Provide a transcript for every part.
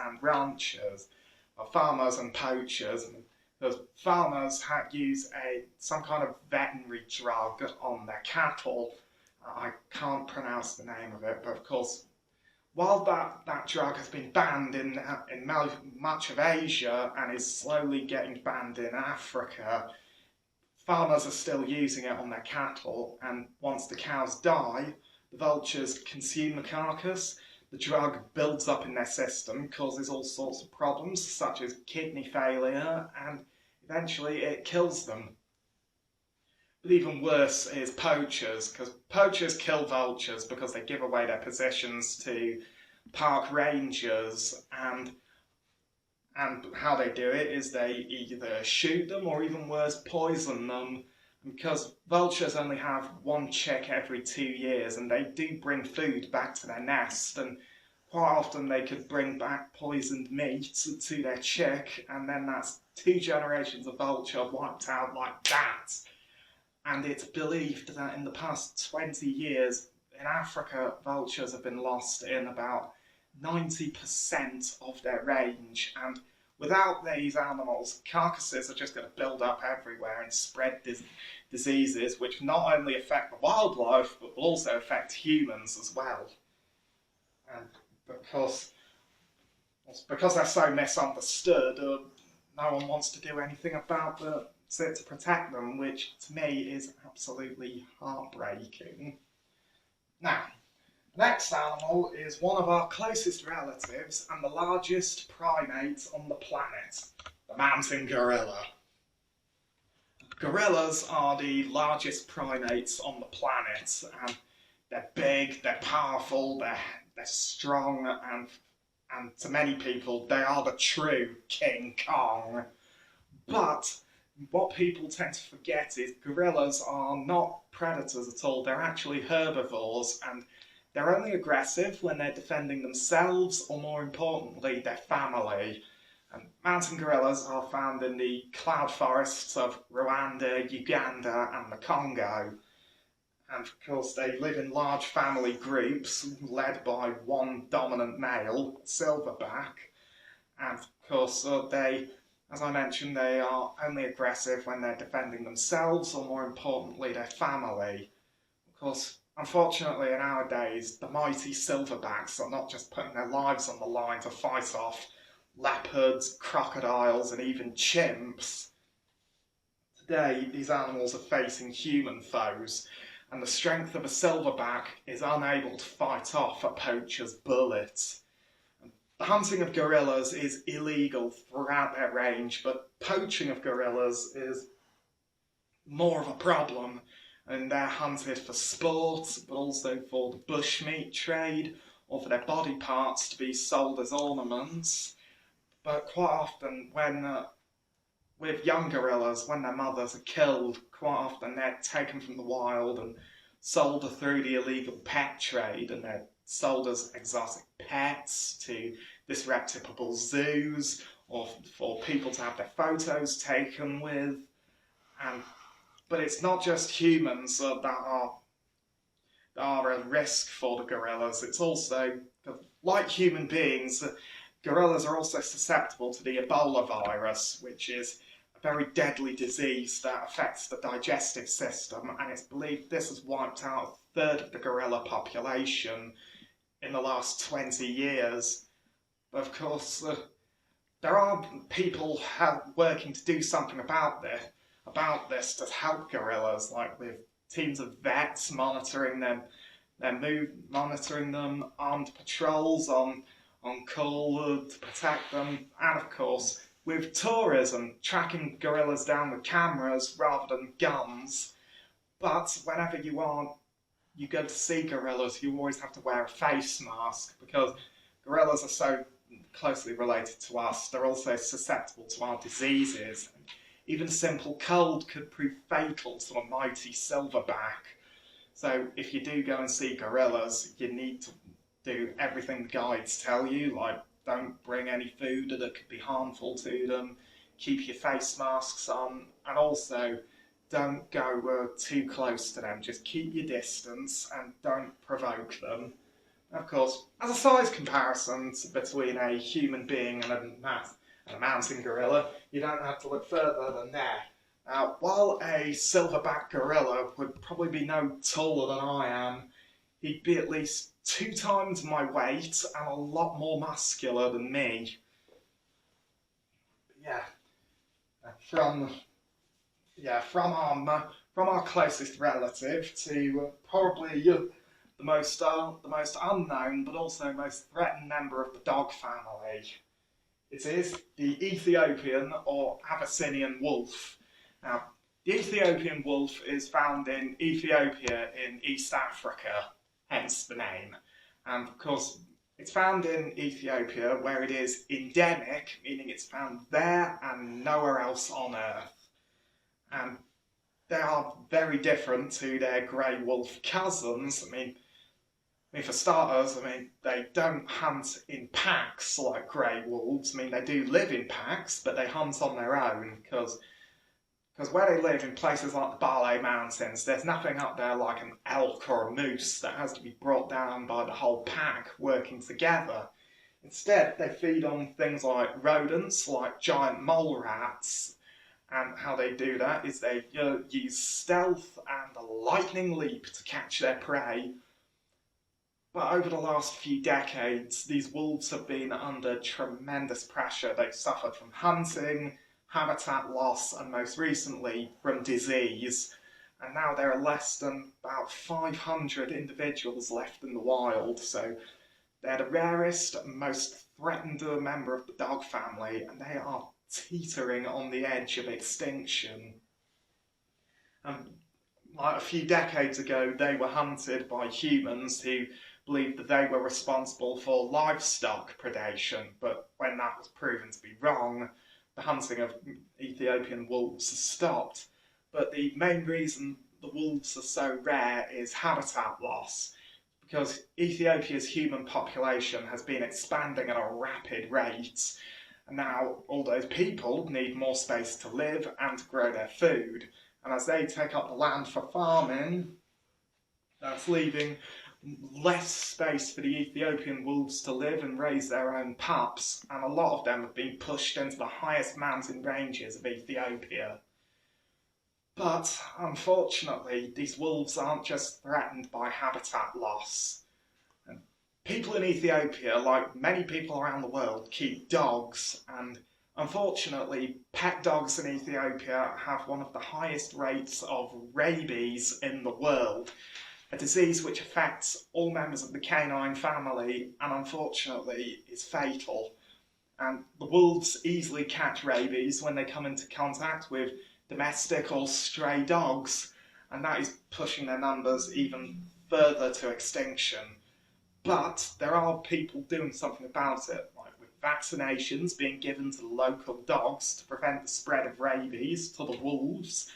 and ranchers, or farmers and poachers. And the farmers use some kind of veterinary drug on their cattle. I can't pronounce the name of it, but of course, while that drug has been banned in much of Asia and is slowly getting banned in Africa, farmers are still using it on their cattle, and once the cows die, the vultures consume the carcass. The drug builds up in their system, causes all sorts of problems, such as kidney failure, and eventually it kills them. But even worse is poachers, because poachers kill vultures because they give away their positions to park rangers, and how they do it is they either shoot them or even worse, poison them. Because vultures only have one chick every 2 years, and they do bring food back to their nest, and quite often they could bring back poisoned meat to their chick, and then that's 2 generations of vulture wiped out like that. And it's believed that in the past 20 years in Africa, vultures have been lost in about 90% of their range, and without these animals, carcasses are just going to build up everywhere and spread diseases, which not only affect the wildlife, but will also affect humans as well. And because they're so misunderstood, no one wants to do anything about it to protect them, which to me is absolutely heartbreaking. Now, the next animal is one of our closest relatives and the largest primate on the planet, the mountain gorilla. Gorillas are the largest primates on the planet, and they're big, they're powerful, they're strong, and to many people they are the true King Kong. But what people tend to forget is gorillas are not predators at all, they're actually herbivores, and they're only aggressive when they're defending themselves, or more importantly, their family. And mountain gorillas are found in the cloud forests of Rwanda, Uganda, and the Congo. And of course, they live in large family groups led by one dominant male, silverback. And of course, as I mentioned, they are only aggressive when they're defending themselves, or more importantly, their family. Of course, unfortunately, in our days, the mighty silverbacks are not just putting their lives on the line to fight off leopards, crocodiles, and even chimps. Today, these animals are facing human foes, and the strength of a silverback is unable to fight off a poacher's bullets. The hunting of gorillas is illegal throughout their range, but poaching of gorillas is more of a problem, and they're hunted for sport, but also for the bushmeat trade, or for their body parts to be sold as ornaments. But quite often, with young gorillas, when their mothers are killed, quite often they're taken from the wild and sold through the illegal pet trade, and they're sold as exotic pets to disreputable zoos, or for people to have their photos taken with. But it's not just humans that are a risk for the gorillas. It's also, like human beings, gorillas are also susceptible to the Ebola virus, which is a very deadly disease that affects the digestive system, and it's believed this has wiped out a third of the gorilla population in the last 20 years. But of course, there are people working to do something about this to help gorillas, like with teams of vets monitoring them, monitoring them, armed patrols on call to protect them, and of course with tourism, tracking gorillas down with cameras rather than guns. But whenever you go to see gorillas, you always have to wear a face mask, because gorillas are so closely related to us. They're also susceptible to our diseases. Even a simple cold could prove fatal to a mighty silverback. So if you do go and see gorillas, you need to do everything the guides tell you, like don't bring any food that could be harmful to them, keep your face masks on, and also don't go too close to them. Just keep your distance and don't provoke them. Of course, as a size comparison between a human being and a mountain gorilla, you don't have to look further than there. While a silverback gorilla would probably be no taller than I am, he'd be at least 2 times my weight and a lot more muscular than me. Yeah, from from our closest relative to probably the most unknown but also most threatened member of the dog family. It is the Ethiopian or Abyssinian wolf. Now, the Ethiopian wolf is found in Ethiopia in East Africa, hence the name. And of course, it's found in Ethiopia where it is endemic, meaning it's found there and nowhere else on Earth. And they are very different to their grey wolf cousins. I mean, for starters, they don't hunt in packs like grey wolves. They do live in packs, but they hunt on their own because where they live in places like the Bale Mountains, there's nothing up there like an elk or a moose that has to be brought down by the whole pack working together. Instead, they feed on things like rodents, like giant mole rats, and how they do that is they use stealth and a lightning leap to catch their prey. But over the last few decades, these wolves have been under tremendous pressure. They've suffered from hunting, habitat loss, and most recently from disease. And now there are less than about 500 individuals left in the wild. So they're the rarest and most threatened member of the dog family, and they are teetering on the edge of extinction. Like a few decades ago, they were hunted by humans who believed that they were responsible for livestock predation, but when that was proven to be wrong, the hunting of Ethiopian wolves stopped. But the main reason the wolves are so rare is habitat loss, because Ethiopia's human population has been expanding at a rapid rate, and now all those people need more space to live and to grow their food. And as they take up the land for farming, that's leaving less space for the Ethiopian wolves to live and raise their own pups, and a lot of them have been pushed into the highest mountain ranges of Ethiopia. But unfortunately, these wolves aren't just threatened by habitat loss. And people in Ethiopia, like many people around the world, keep dogs, and unfortunately, pet dogs in Ethiopia have one of the highest rates of rabies in the world, a disease which affects all members of the canine family and unfortunately is fatal. And the wolves easily catch rabies when they come into contact with domestic or stray dogs, and that is pushing their numbers even further to extinction. But there are people doing something about it, like with vaccinations being given to local dogs to prevent the spread of rabies to the wolves,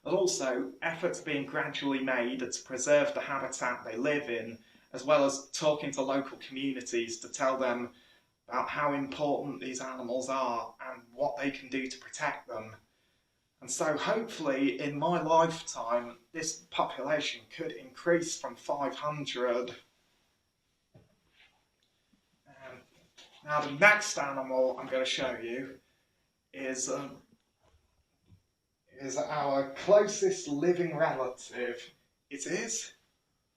and also efforts being gradually made to preserve the habitat they live in, as well as talking to local communities to tell them about how important these animals are and what they can do to protect them. And so hopefully in my lifetime this population could increase from 500. Now the next animal I'm going to show you is our closest living relative. It is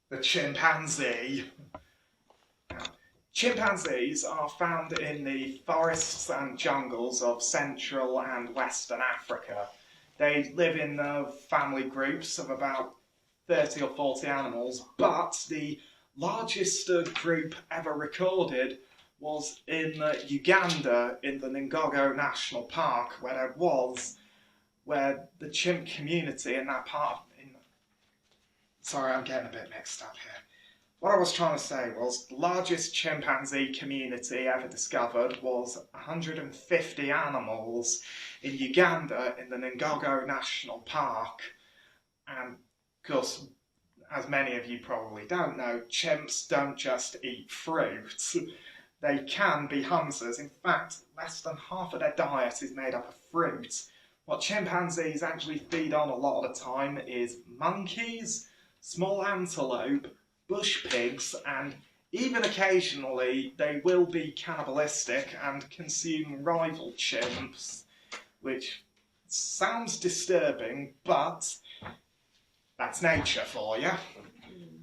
the chimpanzee. Now, chimpanzees are found in the forests and jungles of Central and Western Africa. They live in family groups of about 30 or 40 animals, but the largest group ever recorded was in Uganda in the Ngorongoro National Park, where the chimp community in that part sorry, I'm getting a bit mixed up here. What I was trying to say was the largest chimpanzee community ever discovered was 150 animals in Uganda in the Ngorongoro National Park. And of course, as many of you probably don't know, chimps don't just eat fruit. They can be hunters. In fact, less than half of their diet is made up of fruit. What chimpanzees actually feed on a lot of the time is monkeys, small antelope, bush pigs, and even occasionally they will be cannibalistic and consume rival chimps, which sounds disturbing, but that's nature for you.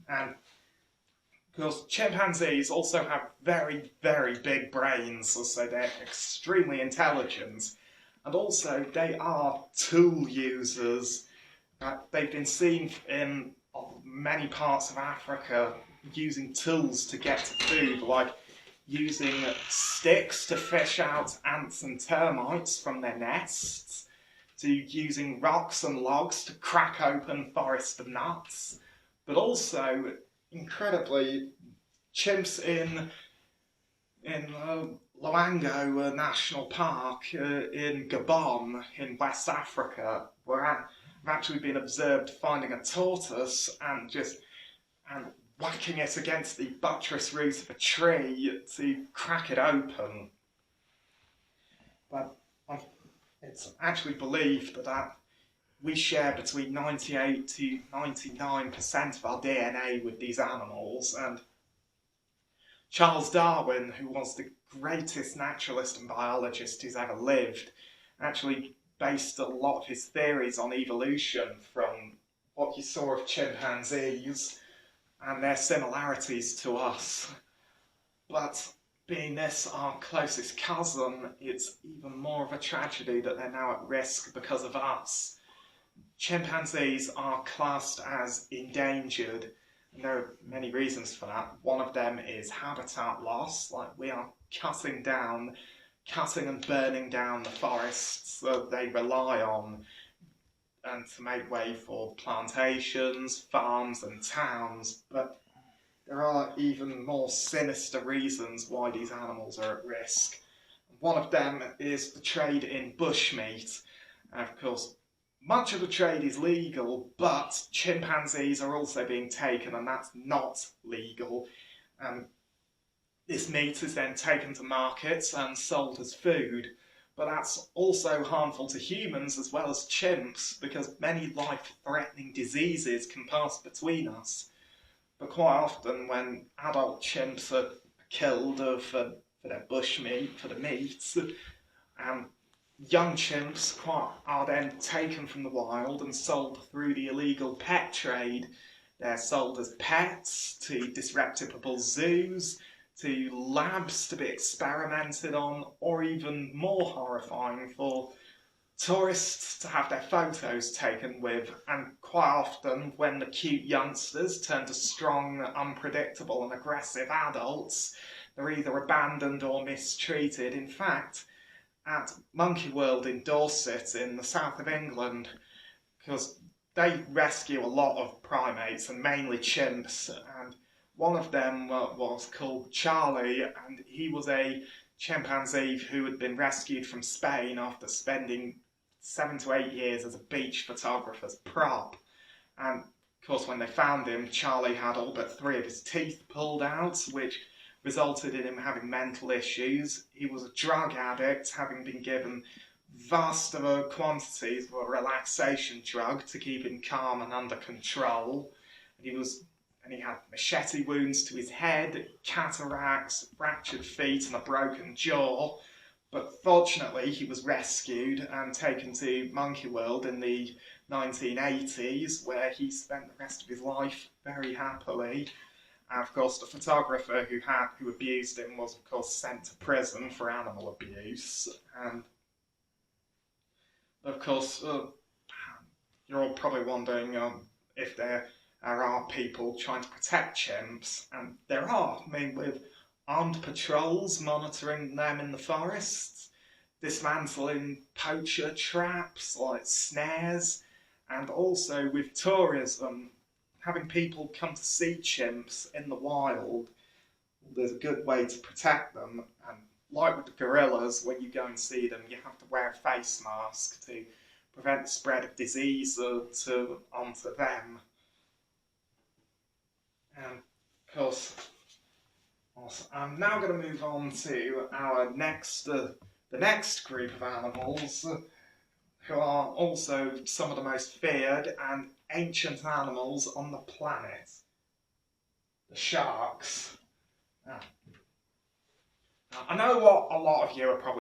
And because chimpanzees also have very, very big brains, so they're extremely intelligent, and also they are tool users. They've been seen in many parts of Africa using tools to get to food, like using sticks to fish out ants and termites from their nests, to using rocks and logs to crack open forest nuts, but also, incredibly, chimps in Loango National Park in Gabon in West Africa have actually been observed finding a tortoise and whacking it against the buttress root of a tree to crack it open. But it's actually believed that we share between 98 to 99% of our DNA with these animals, and Charles Darwin, who was the greatest naturalist and biologist who's ever lived, actually based a lot of his theories on evolution from what he saw of chimpanzees and their similarities to us. But being this our closest cousin, it's even more of a tragedy that they're now at risk because of us. Chimpanzees are classed as endangered, and there are many reasons for that. One of them is habitat loss, like we are cutting and burning down the forests that they rely on and to make way for plantations, farms and towns. But there are even more sinister reasons why these animals are at risk. One of them is the trade in bushmeat. And of course, much of the trade is legal, but chimpanzees are also being taken, and that's not legal. This meat is then taken to markets and sold as food, but that's also harmful to humans as well as chimps, because many life-threatening diseases can pass between us. But quite often when adult chimps are killed for their bushmeat, for the meat, young chimps are then taken from the wild and sold through the illegal pet trade. They're sold as pets to disreputable zoos, to labs to be experimented on, or even more horrifying, for tourists to have their photos taken with. And quite often, when the cute youngsters turn to strong, unpredictable and aggressive adults, they're either abandoned or mistreated. In fact, at Monkey World in Dorset in the south of England, because they rescue a lot of primates and mainly chimps, and one of them was called Charlie, and he was a chimpanzee who had been rescued from Spain after spending 7 to 8 years as a beach photographer's prop. And of course, when they found him, Charlie had all but 3 of his teeth pulled out, which resulted in him having mental issues. He was a drug addict, having been given vast quantities of a relaxation drug to keep him calm and under control. And he had machete wounds to his head, cataracts, fractured feet and a broken jaw. But fortunately, he was rescued and taken to Monkey World in the 1980s, where he spent the rest of his life very happily. And of course, the photographer who abused him was, of course, sent to prison for animal abuse. And of course, you're all probably wondering if there are people trying to protect chimps, and there are. I mean, with armed patrols monitoring them in the forests, dismantling poacher traps like snares, and also with tourism, having people come to see chimps in the wild. There's a good way to protect them, and like with the gorillas, when you go and see them, you have to wear a face mask to prevent the spread of disease onto them. And of course, I'm now going to move on to our the next group of animals, who are also some of the most feared and ancient animals on the planet. The sharks. I know what a lot of you are probably